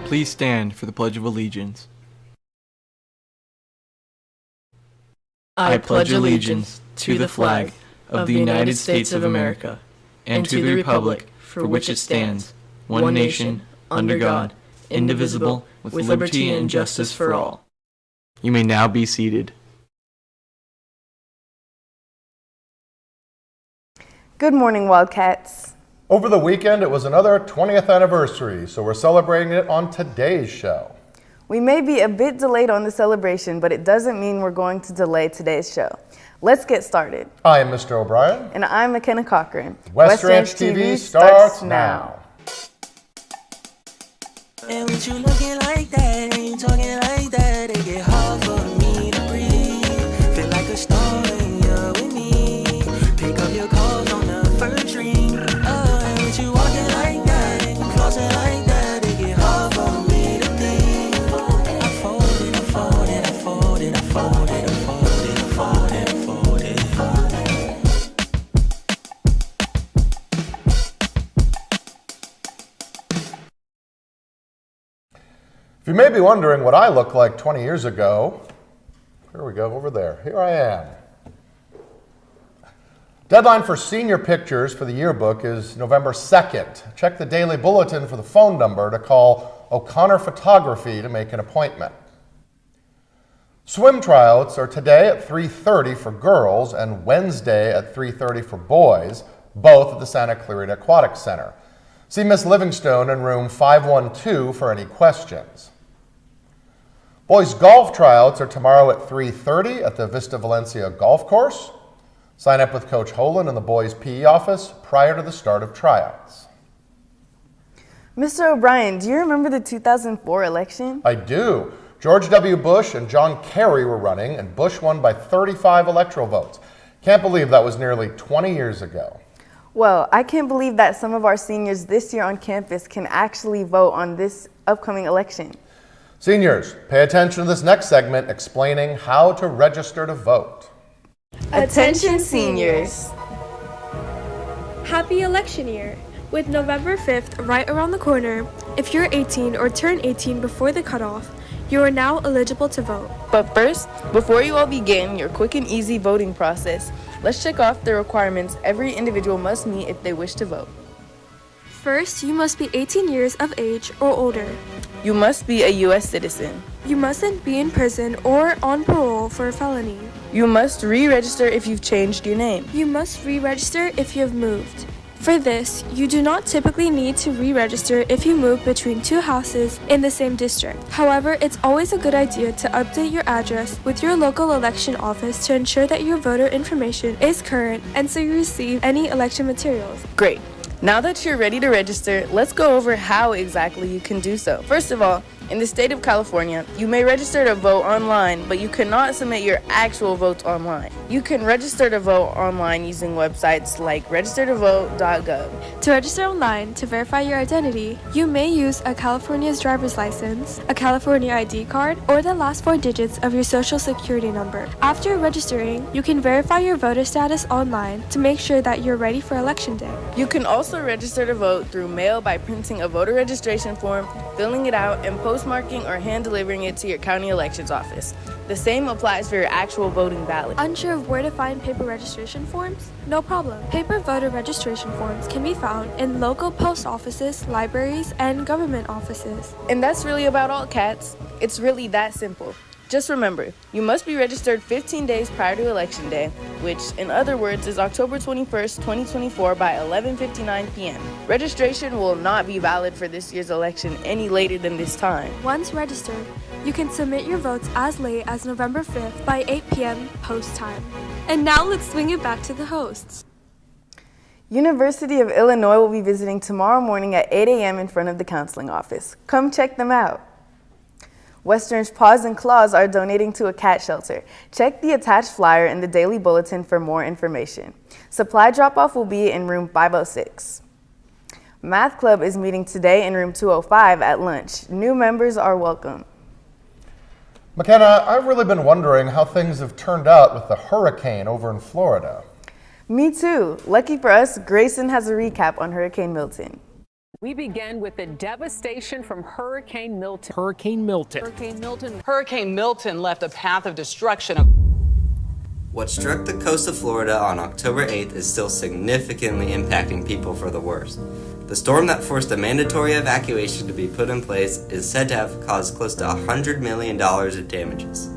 Please stand for the Pledge of Allegiance. I pledge allegiance to the flag of the United States of America and to the republic for which it stands, one nation, under God, indivisible, with liberty and justice for all. You may now be seated. Good morning, Wildcats. Over the weekend, it was another 20th anniversary, so we're celebrating it on today's show. We may be a bit delayed on the celebration, but it doesn't mean we're going to delay today's show. Let's get started. I am Mr. O'Brien. And I'm Mckenna Cochran. West Ranch TV starts now. And with you looking like that, and you talking like that, it get hard for me to breathe. Feel like a star when you're with me. Pick up your calls on the first ring. And with you walking like that, and you flossing like that, it get hard for me to think. I folded, I folded, I folded, I folded, I folded, I folded, I folded. If you may be wondering what I looked like 20 years ago, here we go, over there. Here I am. Deadline for senior pictures for the yearbook is November 2nd. Check the Daily Bulletin for the phone number to call O'Connor Photography to make an appointment. Swim tryouts are today at 3:30 for girls and Wednesday at 3:30 for boys, both at the Santa Clarita Aquatic Center. See Miss Livingstone in room 512 for any questions. Boys golf tryouts are tomorrow at 3:30 at the Vista Valencia Golf Course. Sign up with Coach Holan in the boys' PE office prior to the start of tryouts. Mr. O'Brien, do you remember the 2004 election? I do. George W. Bush and John Kerry were running, and Bush won by 35 electoral votes. Can't believe that was nearly 20 years ago. Well, I can't believe that some of our seniors this year on campus can actually vote on this upcoming election. Seniors, pay attention to this next segment explaining how to register to vote. Attention, seniors. Happy election year! With November 5th right around the corner, if you're 18 or turn 18 before the cutoff, you are now eligible to vote. But first, before you all begin your quick and easy voting process, let's check off the requirements every individual must meet if they wish to vote. First, you must be 18 years of age or older. You must be a U.S. citizen. You mustn't be in prison or on parole for a felony. You must re-register if you've changed your name. You must re-register if you have moved. For this, you do not typically need to re-register if you move between two houses in the same district. However, it's always a good idea to update your address with your local election office to ensure that your voter information is current and so you receive any election materials. Great. Now that you're ready to register, let's go over how exactly you can do so. First of all, in the state of California, you may register to vote online, but you cannot submit your actual votes online. You can register to vote online using websites like registertovote.gov. To register online to verify your identity, you may use a California's driver's license, a California ID card, or the last four digits of your social security number. After registering, you can verify your voter status online to make sure that you're ready for Election Day. You can also register to vote through mail by printing a voter registration form, filling it out, and postmarking or hand delivering it to your county elections office. The same applies for your actual voting ballot. Unsure of where to find paper registration forms? No problem. Paper voter registration forms can be found in local post offices, libraries, and government offices. And that's really about all, cats. It's really that simple. Just remember, you must be registered 15 days prior to Election Day, which, in other words, is October 21st, 2024 by 11:59 p.m. Registration will not be valid for this year's election any later than this time. Once registered, you can submit your votes as late as November 5th by 8 p.m. post time. And now let's swing it back to the hosts. University of Illinois will be visiting tomorrow morning at 8 a.m. in front of the counseling office. Come check them out. Western's Paws and Claws are donating to a cat shelter. Check the attached flyer in the Daily Bulletin for more information. Supply drop-off will be in room 506. Math Club is meeting today in room 205 at lunch. New members are welcome. Mckenna, I've really been wondering how things have turned out with the hurricane over in Florida. Me too. Lucky for us, Grayson has a recap on Hurricane Milton. We begin with the devastation from Hurricane Milton. Hurricane Milton. Hurricane Milton left a path of destruction. What struck the coast of Florida on October 8th is still significantly impacting people for the worse. The storm that forced a mandatory evacuation to be put in place is said to have caused close to $100 million in damages.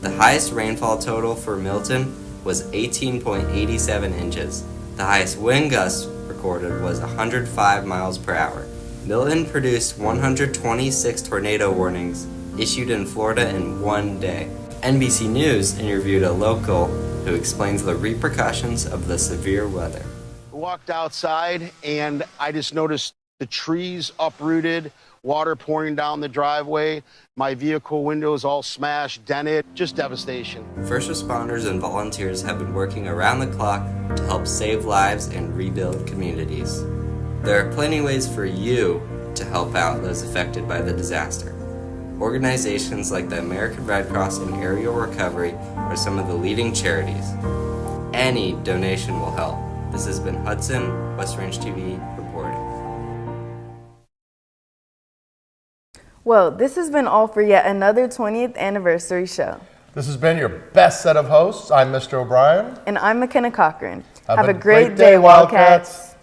The highest rainfall total for Milton was 18.87 inches. The highest wind gust recorded was 105 miles per hour. Milton produced 126 tornado warnings issued in Florida in one day. NBC News interviewed a local who explains the repercussions of the severe weather. Walked outside and I just noticed the trees uprooted, water pouring down the driveway, my vehicle windows all smashed, dented, just devastation. First responders and volunteers have been working around the clock to help save lives and rebuild communities. There are plenty of ways for you to help out those affected by the disaster. Organizations like the American Red Cross and Aerial Recovery are some of the leading charities. Any donation will help. This has been Hudson, West Range TV, reporting. Well, this has been all for yet another 20th anniversary show. This has been your best set of hosts. I'm Mr. O'Brien. And I'm Mckenna Cochran. Have a great day, Wildcats.